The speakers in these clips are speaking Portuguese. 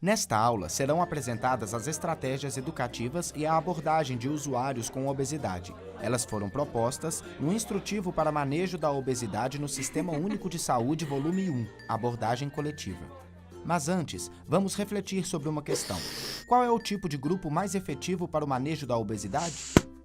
Nesta aula, serão apresentadas as estratégias educativas e a abordagem de usuários com obesidade. Elas foram propostas no Instrutivo para Manejo da Obesidade no Sistema Único de Saúde, volume 1, Abordagem Coletiva. Mas antes, vamos refletir sobre uma questão. Qual é o tipo de grupo mais efetivo para o manejo da obesidade?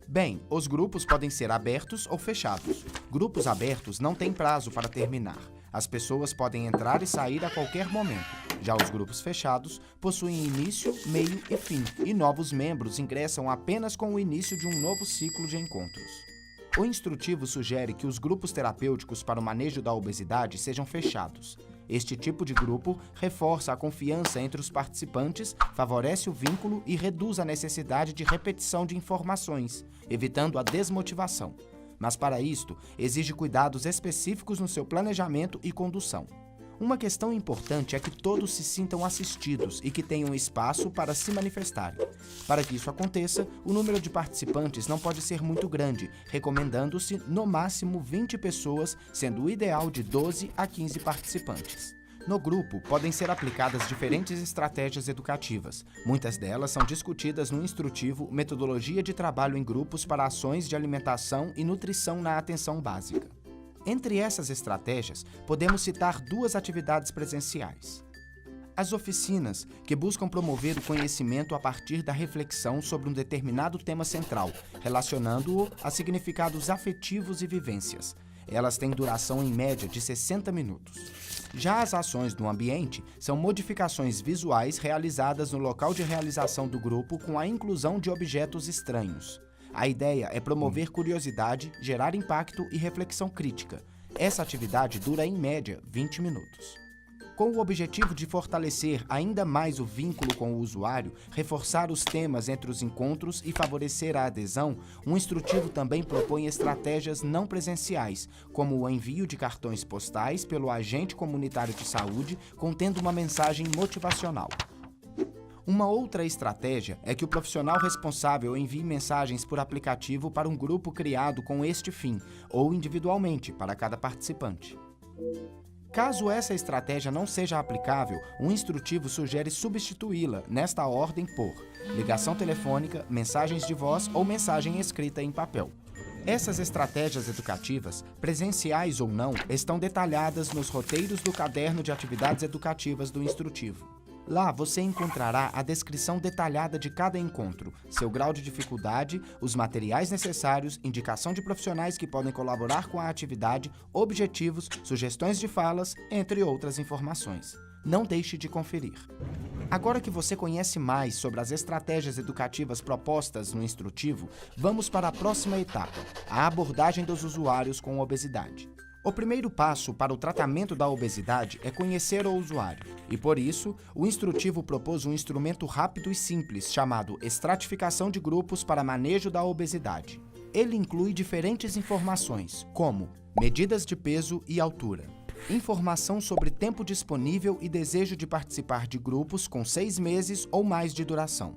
Bem, os grupos podem ser abertos ou fechados. Grupos abertos não têm prazo para terminar. As pessoas podem entrar e sair a qualquer momento. Já os grupos fechados possuem início, meio e fim, e novos membros ingressam apenas com o início de um novo ciclo de encontros. O instrutivo sugere que os grupos terapêuticos para o manejo da obesidade sejam fechados. Este tipo de grupo reforça a confiança entre os participantes, favorece o vínculo e reduz a necessidade de repetição de informações, evitando a desmotivação. Mas para isto, exige cuidados específicos no seu planejamento e condução. Uma questão importante é que todos se sintam assistidos e que tenham espaço para se manifestarem. Para que isso aconteça, o número de participantes não pode ser muito grande, recomendando-se no máximo 20 pessoas, sendo o ideal de 12 a 15 participantes. No grupo, podem ser aplicadas diferentes estratégias educativas. Muitas delas são discutidas no instrutivo Metodologia de Trabalho em Grupos para Ações de Alimentação e Nutrição na Atenção Básica. Entre essas estratégias, podemos citar duas atividades presenciais. As oficinas, que buscam promover o conhecimento a partir da reflexão sobre um determinado tema central, relacionando-o a significados afetivos e vivências. Elas têm duração em média de 60 minutos. Já as ações no ambiente são modificações visuais realizadas no local de realização do grupo com a inclusão de objetos estranhos. A ideia é promover curiosidade, gerar impacto e reflexão crítica. Essa atividade dura, em média, 20 minutos. Com o objetivo de fortalecer ainda mais o vínculo com o usuário, reforçar os temas entre os encontros e favorecer a adesão, o instrutivo também propõe estratégias não presenciais, como o envio de cartões postais pelo agente comunitário de saúde contendo uma mensagem motivacional. Uma outra estratégia é que o profissional responsável envie mensagens por aplicativo para um grupo criado com este fim, ou individualmente, para cada participante. Caso essa estratégia não seja aplicável, o instrutivo sugere substituí-la, nesta ordem, por ligação telefônica, mensagens de voz ou mensagem escrita em papel. Essas estratégias educativas, presenciais ou não, estão detalhadas nos roteiros do caderno de atividades educativas do instrutivo. Lá você encontrará a descrição detalhada de cada encontro, seu grau de dificuldade, os materiais necessários, indicação de profissionais que podem colaborar com a atividade, objetivos, sugestões de falas, entre outras informações. Não deixe de conferir. Agora que você conhece mais sobre as estratégias educativas propostas no instrutivo, vamos para a próxima etapa, a abordagem dos usuários com obesidade. O primeiro passo para o tratamento da obesidade é conhecer o usuário, e por isso, o instrutivo propôs um instrumento rápido e simples chamado Estratificação de Grupos para Manejo da Obesidade. Ele inclui diferentes informações, como medidas de peso e altura, informação sobre tempo disponível e desejo de participar de grupos com 6 meses ou mais de duração,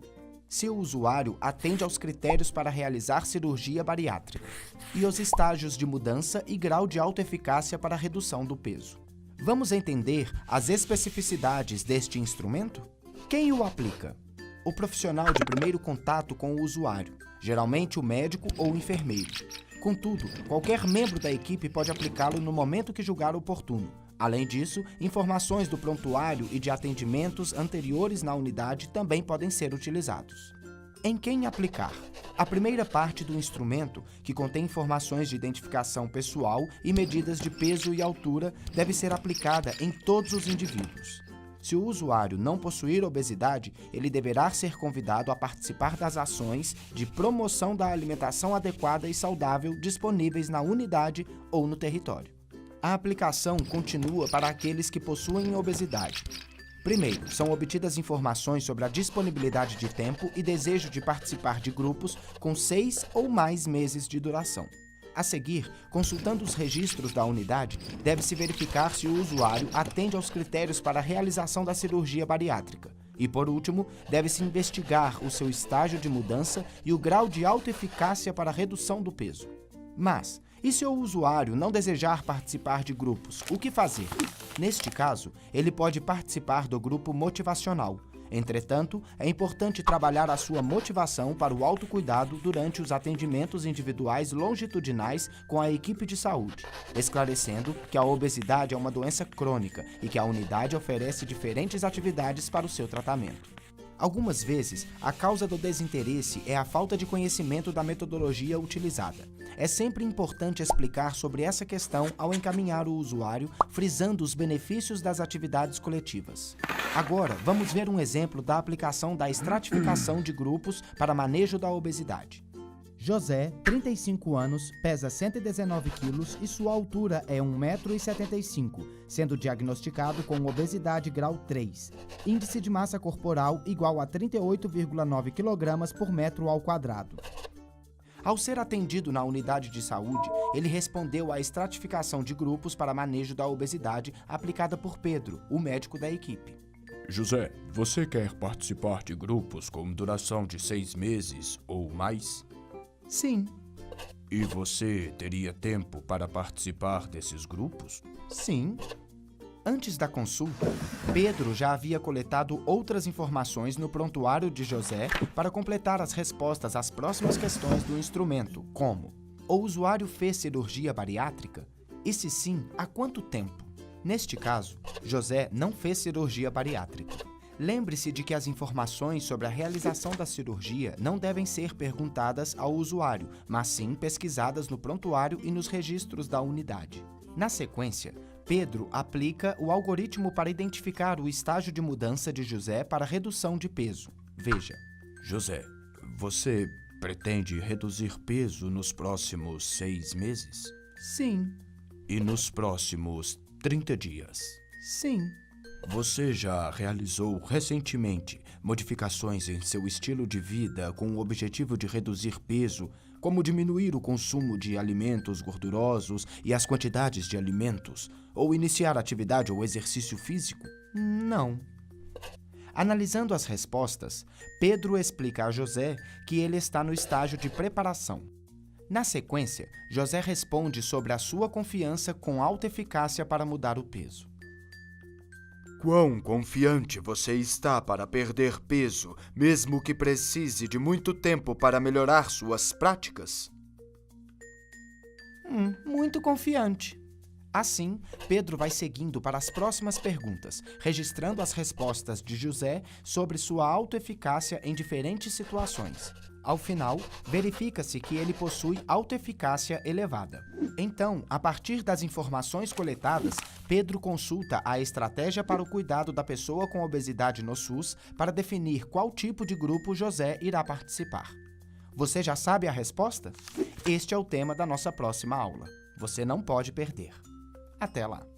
se o usuário atende aos critérios para realizar cirurgia bariátrica, e os estágios de mudança e grau de autoeficácia para a redução do peso. Vamos entender as especificidades deste instrumento? Quem o aplica? O profissional de primeiro contato com o usuário, geralmente o médico ou o enfermeiro. Contudo, qualquer membro da equipe pode aplicá-lo no momento que julgar oportuno. Além disso, informações do prontuário e de atendimentos anteriores na unidade também podem ser utilizados. Em quem aplicar? A primeira parte do instrumento, que contém informações de identificação pessoal e medidas de peso e altura, deve ser aplicada em todos os indivíduos. Se o usuário não possuir obesidade, ele deverá ser convidado a participar das ações de promoção da alimentação adequada e saudável disponíveis na unidade ou no território. A aplicação continua para aqueles que possuem obesidade. Primeiro, são obtidas informações sobre a disponibilidade de tempo e desejo de participar de grupos com 6 ou mais meses de duração. A seguir, consultando os registros da unidade, deve-se verificar se o usuário atende aos critérios para a realização da cirurgia bariátrica. E, por último, deve-se investigar o seu estágio de mudança e o grau de autoeficácia para a redução do peso. Mas, e se o usuário não desejar participar de grupos, o que fazer? Neste caso, ele pode participar do grupo motivacional. Entretanto, é importante trabalhar a sua motivação para o autocuidado durante os atendimentos individuais longitudinais com a equipe de saúde, esclarecendo que a obesidade é uma doença crônica e que a unidade oferece diferentes atividades para o seu tratamento. Algumas vezes, a causa do desinteresse é a falta de conhecimento da metodologia utilizada. É sempre importante explicar sobre essa questão ao encaminhar o usuário, frisando os benefícios das atividades coletivas. Agora, vamos ver um exemplo da aplicação da estratificação de grupos para manejo da obesidade. José, 35 anos, pesa 119 quilos e sua altura é 1,75 m, sendo diagnosticado com obesidade grau 3. Índice de massa corporal igual a 38,9 kg por metro ao quadrado. Ao ser atendido na unidade de saúde, ele respondeu à estratificação de grupos para manejo da obesidade aplicada por Pedro, o médico da equipe. José, você quer participar de grupos com duração de 6 meses ou mais? Sim. E você teria tempo para participar desses grupos? Sim. Antes da consulta, Pedro já havia coletado outras informações no prontuário de José para completar as respostas às próximas questões do instrumento, como: o usuário fez cirurgia bariátrica? E se sim, há quanto tempo? Neste caso, José não fez cirurgia bariátrica. Lembre-se de que as informações sobre a realização da cirurgia não devem ser perguntadas ao usuário, mas sim pesquisadas no prontuário e nos registros da unidade. Na sequência, Pedro aplica o algoritmo para identificar o estágio de mudança de José para redução de peso. Veja. José, você pretende reduzir peso nos próximos 6 meses? Sim. E nos próximos 30 dias? Sim. Você já realizou recentemente modificações em seu estilo de vida com o objetivo de reduzir peso, como diminuir o consumo de alimentos gordurosos e as quantidades de alimentos, ou iniciar atividade ou exercício físico? Não. Analisando as respostas, Pedro explica a José que ele está no estágio de preparação. Na sequência, José responde sobre a sua confiança com alta eficácia para mudar o peso. Quão confiante você está para perder peso, mesmo que precise de muito tempo para melhorar suas práticas? Muito confiante. Assim, Pedro vai seguindo para as próximas perguntas, registrando as respostas de José sobre sua autoeficácia em diferentes situações. Ao final, verifica-se que ele possui autoeficácia elevada. Então, a partir das informações coletadas, Pedro consulta a estratégia para o cuidado da pessoa com obesidade no SUS para definir qual tipo de grupo José irá participar. Você já sabe a resposta? Este é o tema da nossa próxima aula. Você não pode perder. Até lá!